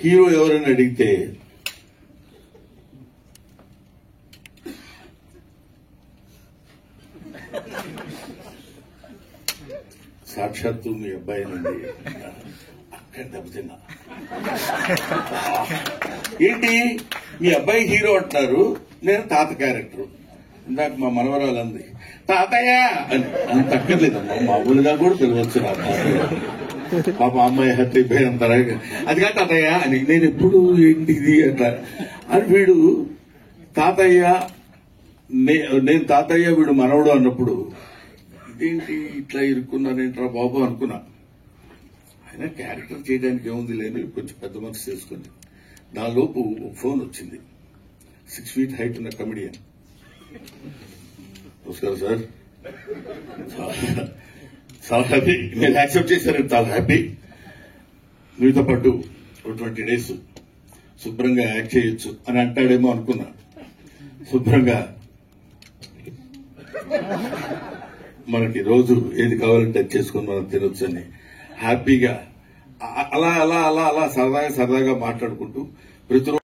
Hero ఎవరని అడిగితే సాక్షాత్తు మీ అబ్బాయి నుండి అక్కడ దెబ్బతిన్నా. ఏంటి మీ అబ్బాయి హీరో అంటున్నారు, నేను తాత క్యారెక్టర్. ఇందాక మా మనవరాలు అంది తాతయ్య అని. అంత అక్కర్లేదమ్మా, మామూలుగా కూడా పిలవచ్చు నా తాతయ్య. పాప అమ్మాయి హత్య అంటారా, అది కాదు తాతయ్య అని. నేను ఎప్పుడు ఏంటి ఇది అట్లా అని. వీడు తాతయ్య, నేను తాతయ్య, వీడు మనవడు అన్నప్పుడు ఇదేంటి ఇట్లా ఇరుక్కున్నానేంట్రా బాబు అనుకున్నా. ఆయన క్యారెక్టర్ చేయడానికి ఏముంది లేని కొంచెం పెద్ద మనసు చేసుకుని. దానిలోపు ఫోన్ వచ్చింది. 6 feet హైట్ ఉన్న కమెడియన్. నమస్కారం సార్, చాలా హ్యాపీ, నేను యాక్సెప్ట్ చేశాను, చాలా హ్యాపీ. మీతో పాటు 20 days శుభ్రంగా యాక్ట్ చేయొచ్చు అని అంటాడేమో అనుకున్నా. శుభ్రంగా మనకి రోజు ఏది కావాలంటే అది చేసుకుని మనం తినొచ్చు అని హ్యాపీగా అలా అలా అలా అలా సరదాగా మాట్లాడుకుంటూ ప్రతిరోజు